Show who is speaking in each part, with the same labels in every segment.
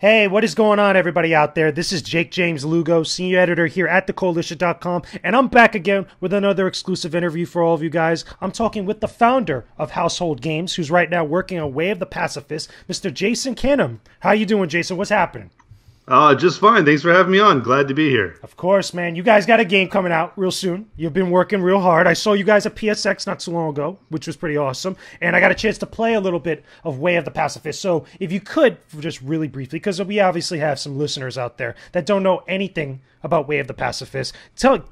Speaker 1: Hey, what is going on, everybody out there? This is Jakejames Lugo, senior editor here at thecoalition.com, and I'm back again with another exclusive interview for all of you guys. I'm talking with the founder of Household Games, who's right now working on Way of the Pacifist, Mr. Jason Canam. How you doing, Jason? What's happening?
Speaker 2: Just fine. Thanks for having me on. Glad to be here.
Speaker 1: Of course, man. You guys got a game coming out real soon. You've been working real hard. I saw you guys at PSX not so long ago, which was pretty awesome. And I got a chance to play a little bit of Way of the Pacifist. So if you could, just really briefly, because we obviously have some listeners out there that don't know anything about Way of the Pacifist,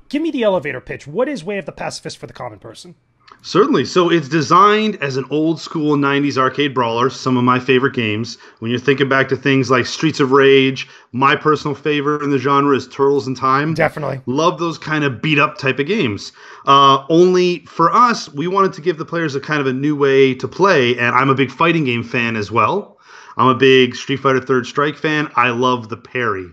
Speaker 1: give me the elevator pitch. What is Way of the Pacifist for the common person?
Speaker 2: Certainly. So it's designed as an old school 90s arcade brawler, some of my favorite games. When you're thinking back to things like Streets of Rage, my personal favorite in the genre is Turtles in Time.
Speaker 1: Definitely.
Speaker 2: Love those kind of beat up type of games. Only for us, we wanted to give the players a kind of a new way to play, and I'm a big fighting game fan as well. I'm a big Street Fighter Third Strike fan. I love the parry.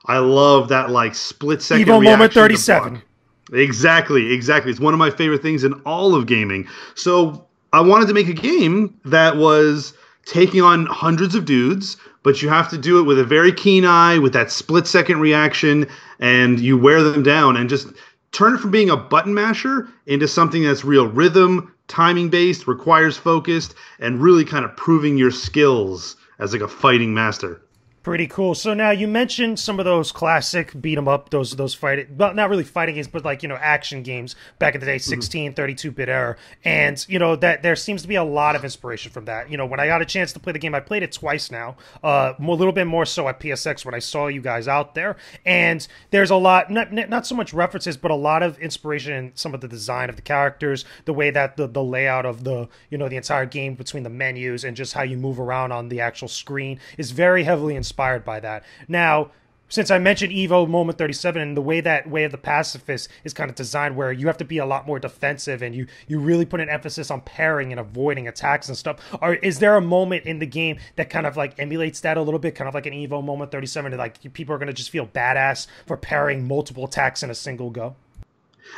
Speaker 2: I love that like split second
Speaker 1: Evo
Speaker 2: reaction
Speaker 1: Moment
Speaker 2: to
Speaker 1: 37.
Speaker 2: block. Exactly. It's one of my favorite things in all of gaming. So I wanted to make a game that was taking on hundreds of dudes, but you have to do it with a very keen eye, with that split-second reaction, and you wear them down and just turn it from being a button masher into something that's real rhythm, timing-based, requires focused, and really kind of proving your skills as like a fighting master.
Speaker 1: Pretty cool. So now you mentioned some of those classic beat 'em up, those fighting, well, not really fighting games, but like, action games back in the day, 16, 32-bit era. And, that there seems to be a lot of inspiration from that. When I got a chance to play the game, I played it twice now, a little bit more so at PSX when I saw you guys out there. And there's a lot, not so much references, but a lot of inspiration in some of the design of the characters, the way that the layout of the entire game between the menus and just how you move around on the actual screen is very heavily inspired by that. Now, since I mentioned Evo Moment 37 and the way that Way of the Pacifist is kind of designed where you have to be a lot more defensive and you really put an emphasis on parrying and avoiding attacks and stuff, is there a moment in the game that kind of like emulates that a little bit, kind of like an Evo Moment 37, and like people are going to just feel badass for parrying multiple attacks in a single go?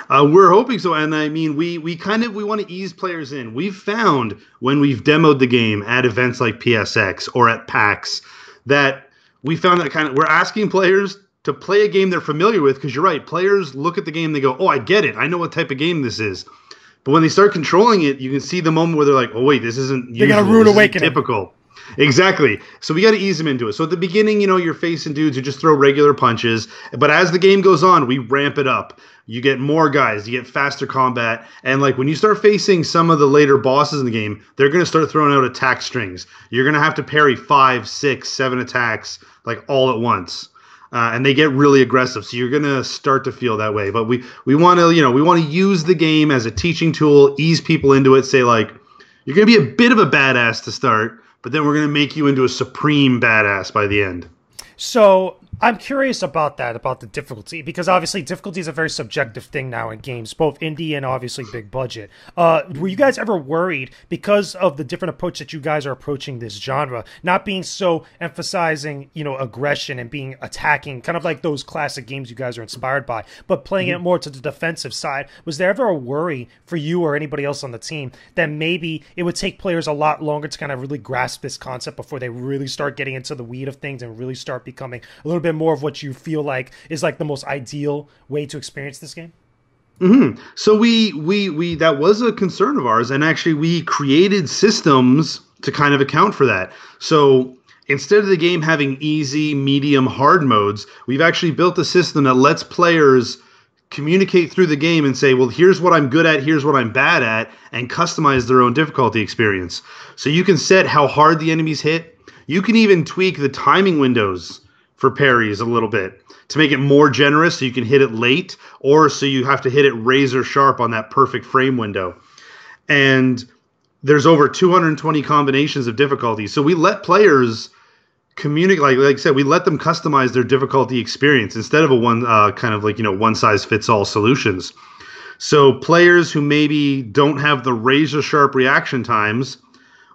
Speaker 2: We're hoping so, and I mean, we want to ease players in. We've found when we've demoed the game at events like PSX or at PAX that we found that we're asking players to play a game they're familiar with, because you're right, players look at the game and they go, oh, I get it, I know what type of game this is. But when they start controlling it, you can see the moment where they're like, oh wait, this isn't usual,
Speaker 1: they're gonna rude awakening.
Speaker 2: Typical. Exactly. So we got to ease them into it. So at the beginning, you're facing dudes who just throw regular punches. But as the game goes on, we ramp it up. You get more guys. You get faster combat. And like when you start facing some of the later bosses in the game, they're going to start throwing out attack strings. You're going to have to parry 5, 6, 7 attacks like all at once. And they get really aggressive. So you're going to start to feel that way. But we want to, we want to use the game as a teaching tool, ease people into it, say like, you're going to be a bit of a badass to start, but then we're going to make you into a supreme badass by the end.
Speaker 1: So I'm curious about that, about the difficulty, because obviously difficulty is a very subjective thing now in games, both indie and obviously big budget. Were you guys ever worried because of the different approach that you guys are approaching this genre, not being so emphasizing, aggression and being attacking, kind of like those classic games you guys are inspired by, but playing it more to the defensive side? Was there ever a worry for you or anybody else on the team that maybe it would take players a lot longer to kind of really grasp this concept before they really start getting into the weed of things and really start becoming a little bit more of what you feel like is like the most ideal way to experience this game?
Speaker 2: So we that was a concern of ours, and actually we created systems to kind of account for that. So instead of the game having easy, medium, hard modes, we've actually built a system that lets players communicate through the game and say, well, here's what I'm good at, here's what I'm bad at, and customize their own difficulty experience. So you can set how hard the enemies hit. You can even tweak the timing windows for parries a little bit to make it more generous, so you can hit it late, or so you have to hit it razor sharp on that perfect frame window. And there's over 220 combinations of difficulty. So we let players communicate, like I said, we let them customize their difficulty experience instead of a one size fits all solutions. So players who maybe don't have the razor sharp reaction times,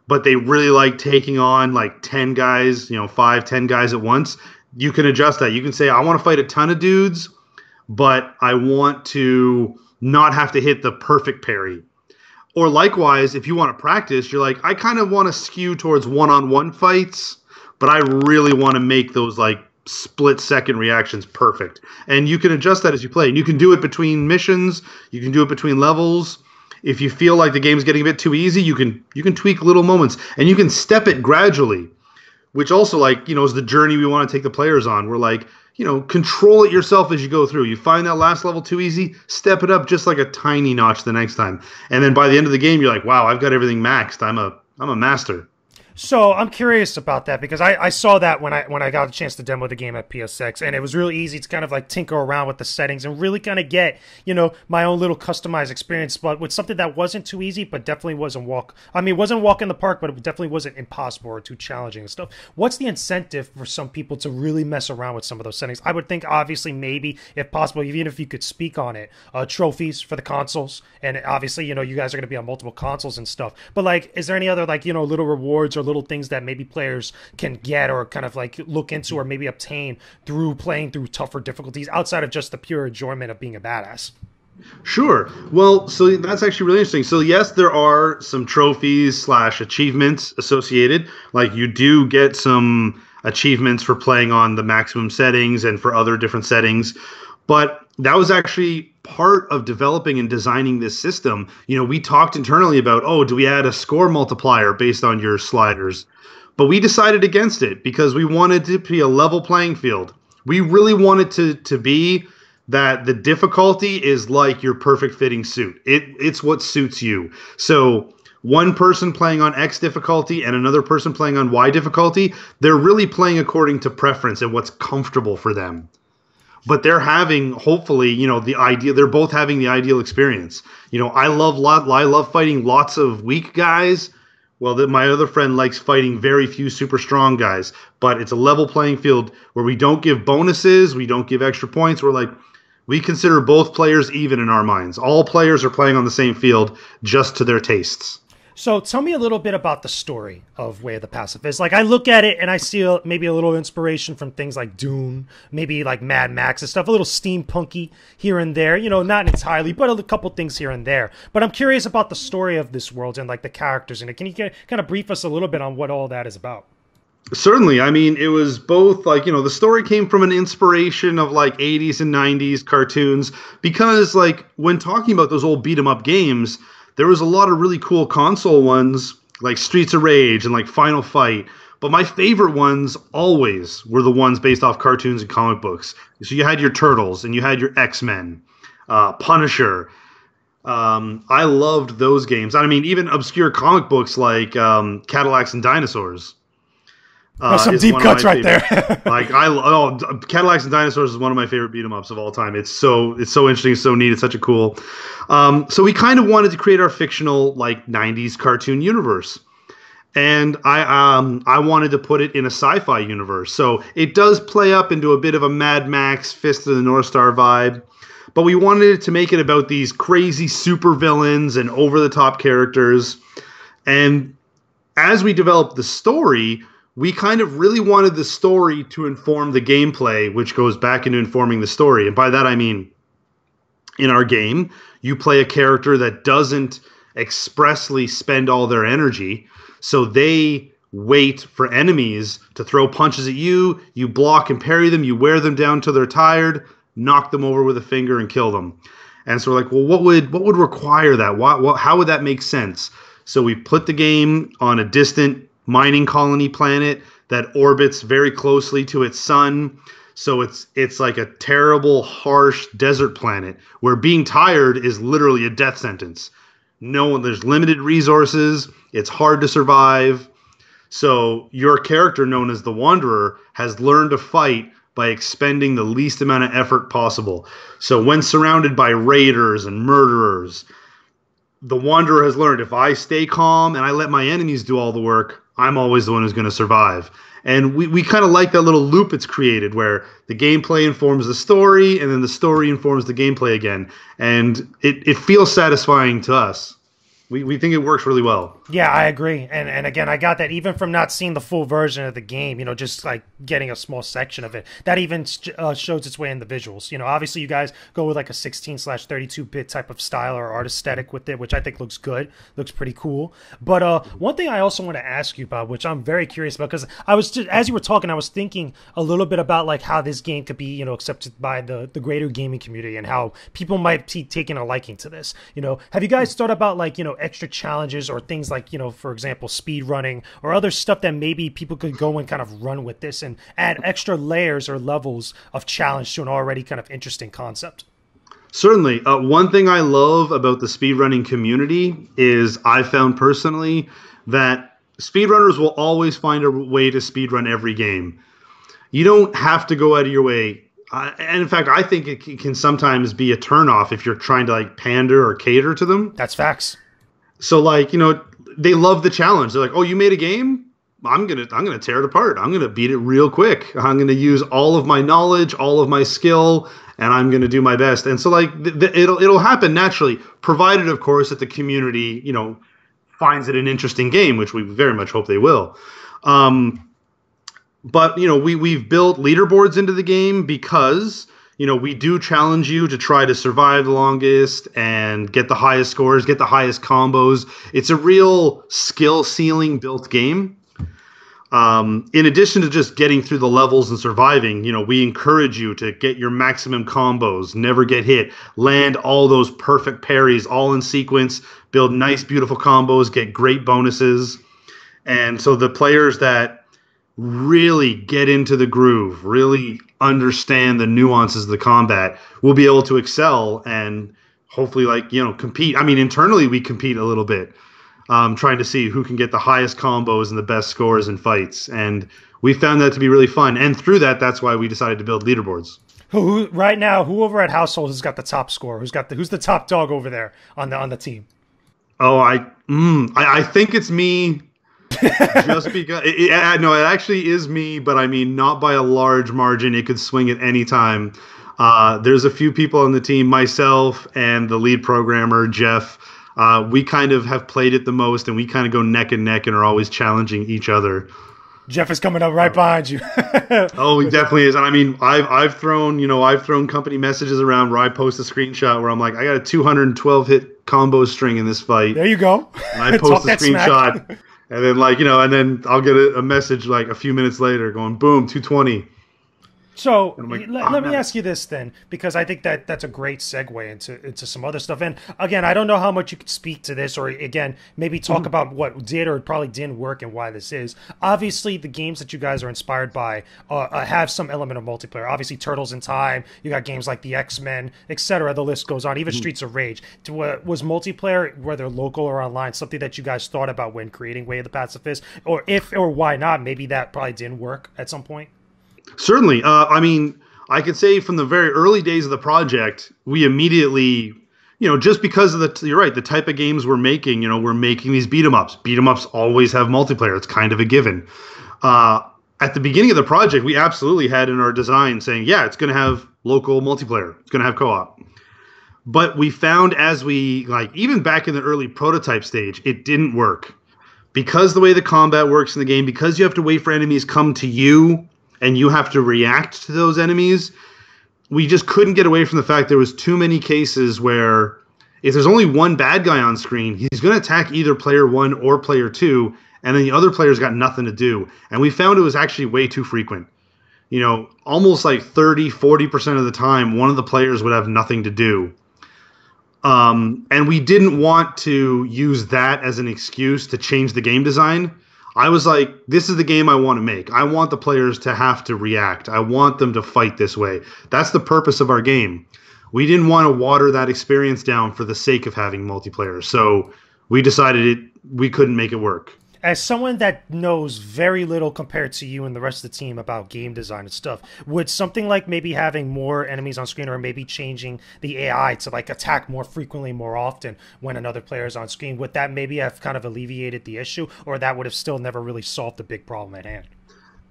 Speaker 2: but they really like taking on like 10 guys, 5, 10 guys at once, you can adjust that. You can say, I want to fight a ton of dudes, but I want to not have to hit the perfect parry. Or likewise, if you want to practice, you're like, I kind of want to skew towards one-on-one fights, but I really want to make those like split-second reactions perfect. And you can adjust that as you play. And you can do it between missions. You can do it between levels. If you feel like the game's getting a bit too easy, you can tweak little moments, and you can step it gradually, which also, like, is the journey we want to take the players on. We're like, control it yourself as you go through. You find that last level too easy, step it up just like a tiny notch the next time. And then by the end of the game, you're like, wow, I've got everything maxed. I'm a master.
Speaker 1: So I'm curious about that because I saw that when I got a chance to demo the game at PSX, and it was really easy to kind of like tinker around with the settings and really kind of get, my own little customized experience, but with something that wasn't too easy, but definitely wasn't it wasn't walk in the park, but it definitely wasn't impossible or too challenging and stuff. What's the incentive for some people to really mess around with some of those settings? I would think obviously maybe if possible, even if you could speak on it, trophies for the consoles, and obviously, you guys are going to be on multiple consoles and stuff, but like, is there any other like, little rewards or little things that maybe players can get or kind of like look into or maybe obtain through playing through tougher difficulties outside of just the pure enjoyment of being a badass?
Speaker 2: Sure. Well, so that's actually really interesting. So yes, there are some trophies / achievements associated. Like you do get some achievements for playing on the maximum settings and for other different settings. But that was actually part of developing and designing this system. We talked internally about, do we add a score multiplier based on your sliders? But we decided against it because we wanted it to be a level playing field. We really wanted to be that the difficulty is like your perfect fitting suit. It's what suits you. So one person playing on X difficulty and another person playing on Y difficulty, they're really playing according to preference and what's comfortable for them. But they're having, hopefully, they're both having the ideal experience. I love fighting lots of weak guys. Well, my other friend likes fighting very few super strong guys. But it's a level playing field where we don't give bonuses, we don't give extra points. We consider both players even in our minds. All players are playing on the same field, just to their tastes.
Speaker 1: So tell me a little bit about the story of Way of the Pacifist. Like, I look at it and I see maybe a little inspiration from things like Dune, maybe like Mad Max and stuff, a little steampunky here and there, not entirely, but a couple things here and there. But I'm curious about the story of this world and like the characters in it. Can you kind of brief us a little bit on what all that is about?
Speaker 2: Certainly. I mean, it was both like, the story came from an inspiration of like 80s and 90s cartoons because like when talking about those old beat 'em up games, there was a lot of really cool console ones like Streets of Rage and like Final Fight. But my favorite ones always were the ones based off cartoons and comic books. So you had your Turtles and you had your X-Men, Punisher. I loved those games. I mean, even obscure comic books like Cadillacs and Dinosaurs.
Speaker 1: Some deep cuts right there.
Speaker 2: Like Cadillacs and Dinosaurs is one of my favorite beat 'em ups of all time. It's so interesting, so neat. It's such a cool. So we kind of wanted to create our fictional like 90s cartoon universe, and I wanted to put it in a sci-fi universe. So it does play up into a bit of a Mad Max, Fist of the North Star vibe, but we wanted to make it about these crazy super villains and over the top characters. And as we developed the story, we kind of really wanted the story to inform the gameplay, which goes back into informing the story. And by that, I mean, in our game, you play a character that doesn't expressly spend all their energy. So they wait for enemies to throw punches at you. You block and parry them. You wear them down till they're tired, knock them over with a finger and kill them. And so we're like, well, what would require that? How would that make sense? So we put the game on a distant mining colony planet that orbits very closely to its sun. So it's like a terrible, harsh desert planet where being tired is literally a death sentence. There's limited resources. It's hard to survive. So your character, known as the Wanderer, has learned to fight by expending the least amount of effort possible. So when surrounded by raiders and murderers, the Wanderer has learned, if I stay calm and I let my enemies do all the work, I'm always the one who's going to survive. And we kind of like that little loop it's created where the gameplay informs the story and then the story informs the gameplay again. And it feels satisfying to us. We think it works really well.
Speaker 1: Yeah, I agree. And again, I got that even from not seeing the full version of the game, just like getting a small section of it. That even shows its way in the visuals. Obviously you guys go with like a 16/32-bit type of style or art aesthetic with it, which I think looks good, looks pretty cool. But one thing I also want to ask you about, which I'm very curious about, because I was just, as you were talking, I was thinking a little bit about like how this game could be, accepted by the greater gaming community and how people might be taking a liking to this. Have you guys thought about like, extra challenges or things like, for example, speed running or other stuff that maybe people could go and kind of run with this and add extra layers or levels of challenge to an already kind of interesting concept?
Speaker 2: Certainly. One thing I love about the speedrunning community is I found personally that speedrunners will always find a way to speedrun every game. You don't have to go out of your way. And in fact, I think it can sometimes be a turnoff if you're trying to like pander or cater to them.
Speaker 1: That's facts.
Speaker 2: So like, they love the challenge. They're like, "Oh, you made a game? I'm gonna tear it apart. I'm gonna beat it real quick. I'm gonna use all of my knowledge, all of my skill, and I'm gonna do my best." And so like it'll happen naturally, provided of course that the community finds it an interesting game, which we very much hope they will. But we've built leaderboards into the game because we do challenge you to try to survive the longest and get the highest scores, get the highest combos. It's a real skill ceiling built game. In addition to just getting through the levels and surviving, we encourage you to get your maximum combos, never get hit, land all those perfect parries all in sequence, build nice, beautiful combos, get great bonuses. And so the players that really get into the groove, really understand the nuances of the combat, will be able to excel and hopefully compete. I mean, internally we compete a little bit, trying to see who can get the highest combos and the best scores in fights. And we found that to be really fun. And through that's why we decided to build leaderboards.
Speaker 1: Who right now, who over at Household has got the top score? Who's the top dog over there on the team?
Speaker 2: Oh, I think it's me. Just because it actually is me, but I mean not by a large margin. It could swing at any time. There's a few people on the team, myself and the lead programmer Jeff. We kind of have played it the most, and we kind of go neck and neck and are always challenging each other.
Speaker 1: Jeff is coming up right behind you.
Speaker 2: Oh, he definitely is. And I mean, I've thrown company messages around where I post a screenshot where I'm like, I got a 212 hit combo string in this fight.
Speaker 1: There you go.
Speaker 2: And I post a screenshot. And then and then I'll get a message like a few minutes later going, boom, 220.
Speaker 1: So let me ask you this then, because I think that's a great segue into some other stuff. And again, I don't know how much you could speak to this, or again, maybe talk about what did or probably didn't work and why this is. Obviously, the games that you guys are inspired by have some element of multiplayer. Obviously, Turtles in Time, you got games like the X-Men, etc. The list goes on, even Streets of Rage. Was multiplayer, whether local or online, something that you guys thought about when creating Way of the Pacifist? Or if or why not, maybe that probably didn't work at some point?
Speaker 2: Certainly. I mean, I could say from the very early days of the project, we immediately, just because of you're right, the type of games we're making, we're making these beat 'em ups. Beat 'em ups always have multiplayer. It's kind of a given. At the beginning of the project, we absolutely had in our design saying, yeah, it's going to have local multiplayer. It's going to have co-op. But we found as we, even back in the early prototype stage, it didn't work. Because the way the combat works in the game, because you have to wait for enemies come to you, and you have to react to those enemies, we just couldn't get away from the fact there was too many cases where if there's only one bad guy on screen, he's going to attack either player 1 or player 2, and then the other player's got nothing to do. And we found it was actually way too frequent. Almost like 30-40% of the time, one of the players would have nothing to do. And we didn't want to use that as an excuse to change the game design. I was like, this is the game I want to make. I want the players to have to react. I want them to fight this way. That's the purpose of our game. We didn't want to water that experience down for the sake of having multiplayer. So we decided we couldn't make it work.
Speaker 1: As someone that knows very little compared to you and the rest of the team about game design and stuff, would something like maybe having more enemies on screen or maybe changing the AI to attack more frequently, more often when another player is on screen, would that maybe have kind of alleviated the issue, or that would have still never really solved the big problem at hand?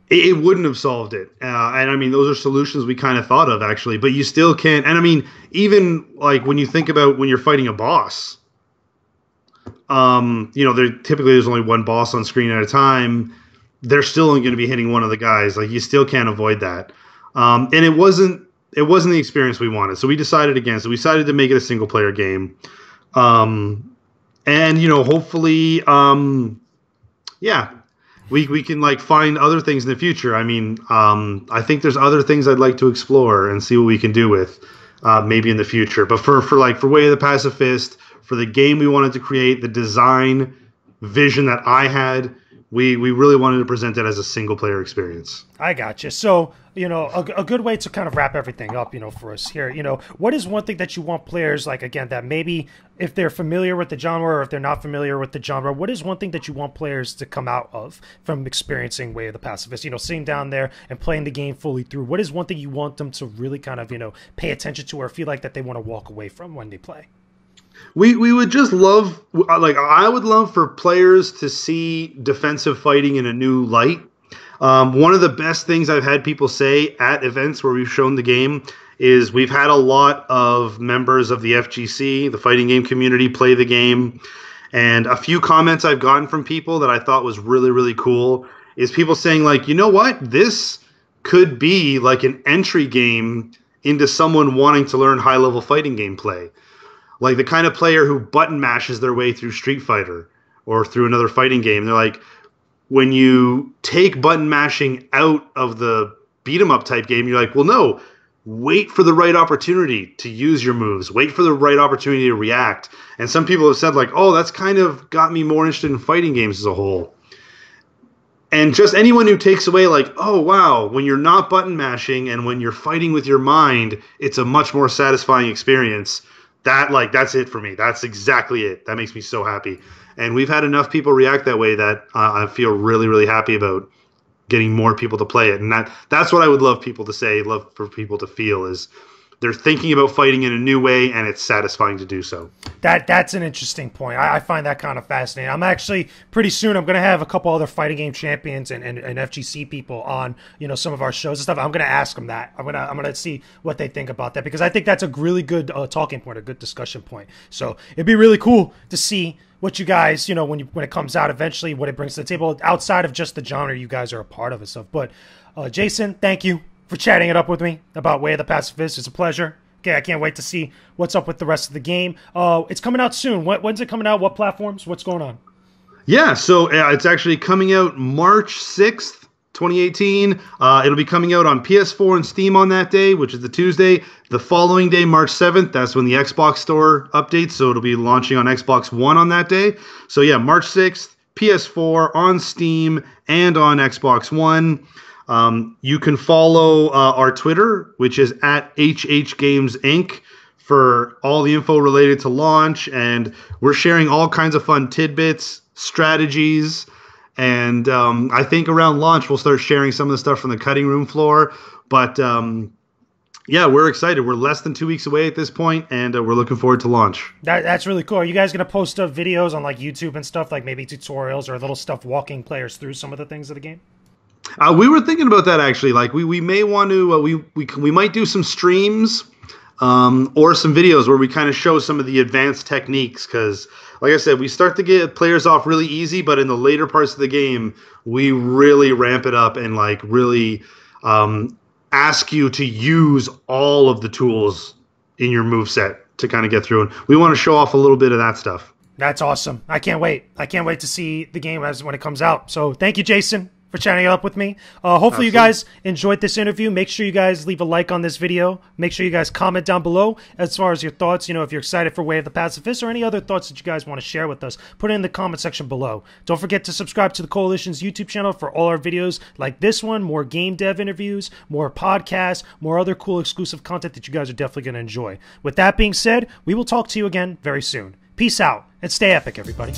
Speaker 2: It wouldn't have solved it. And I mean, those are solutions we kind of thought of actually, but you still can't. And I mean, even when you think about when you're fighting a boss, there's only one boss on screen at a time. They're still only going to be hitting one of the guys. Like, you still can't avoid that. And it wasn't the experience we wanted. So we decided against it. We decided to make it a single player game. And hopefully, we can like find other things in the future. I mean, I think there's other things I'd like to explore and see what we can do with, maybe in the future. But for Way of the Pacifist, for the game we wanted to create, the design vision that I had, we really wanted to present it as a single player experience.
Speaker 1: I gotcha. So, a good way to kind of wrap everything up, for us here, what is one thing that you want players, like, again, that maybe if they're familiar with the genre or if they're not familiar with the genre, what is one thing that you want players to come out of from experiencing Way of the Pacifist, sitting down there and playing the game fully through? What is one thing you want them to really kind of, pay attention to or feel like that they want to walk away from when they play?
Speaker 2: We would just love, like, I would love for players to see defensive fighting in a new light. One of the best things I've had people say at events where we've shown the game is we've had a lot of members of the FGC, the fighting game community, play the game. And a few comments I've gotten from people that I thought was really, really cool is people saying, like, you know what? This could be like an entry game into someone wanting to learn high-level fighting gameplay. Like the kind of player who button mashes their way through Street Fighter or through another fighting game. They're like, when you take button mashing out of the beat 'em up type game, you're like, well, no, wait for the right opportunity to use your moves. Wait for the right opportunity to react. And some people have said, like, oh, that's kind of got me more interested in fighting games as a whole. And just anyone who takes away, like, oh, wow, when you're not button mashing and when you're fighting with your mind, it's a much more satisfying experience. That's it for me. That's exactly it. That makes me so happy. And we've had enough people react that way that I feel really, really happy about getting more people to play it. And that's what I would love people to say, love for people to feel, is they're thinking about fighting in a new way, and it's satisfying to do so.
Speaker 1: That's an interesting point. I find that kind of fascinating. I'm actually, pretty soon, I'm going to have a couple other fighting game champions and FGC people on, some of our shows and stuff. I'm going to ask them that. I'm going to see what they think about that, because I think that's a really good talking point, a good discussion point. So it'd be really cool to see what you guys, when it comes out eventually, what it brings to the table outside of just the genre you guys are a part of and stuff. But Jason, thank you for chatting it up with me about Way of the Pacifist. It's a pleasure. Okay, I can't wait to see what's up with the rest of the game. It's coming out soon. When's it coming out? What platforms? What's going on?
Speaker 2: Yeah, so it's actually coming out March 6th, 2018. It'll be coming out on PS4 and Steam on that day, which is the Tuesday. The following day, March 7th, that's when the Xbox store updates, so it'll be launching on Xbox One on that day. So yeah, March 6th, PS4, on Steam, and on Xbox One. You can follow our Twitter, which is at HHGames Inc., for all the info related to launch, and we're sharing all kinds of fun tidbits, strategies, and I think around launch we'll start sharing some of the stuff from the cutting room floor. But yeah, we're excited. We're less than 2 weeks away at this point, and we're looking forward to launch. That's
Speaker 1: really cool. Are you guys going to post videos on like YouTube and stuff, like maybe tutorials or little stuff walking players through some of the things of the game?
Speaker 2: We were thinking about that, actually. Like, we may want to we might do some streams or some videos where we kind of show some of the advanced techniques, because like I said, we start to get players off really easy, but in the later parts of the game we really ramp it up and like really ask you to use all of the tools in your moveset to kind of get through, and we want to show off a little bit of that stuff.
Speaker 1: That's awesome. I can't wait to see the game when it comes out. So thank you, Jason, for chatting it up with me. Hopefully you guys enjoyed this interview. Make sure you guys leave a like on this video. Make sure you guys comment down below as far as your thoughts. If you're excited for Way of the Pacifist or any other thoughts that you guys want to share with us, put it in the comment section below. Don't forget to subscribe to the Koalition's YouTube channel for all our videos like this one, more game dev interviews, more podcasts, more other cool exclusive content that you guys are definitely going to enjoy. With that being said, we will talk to you again very soon. Peace out and stay epic, everybody.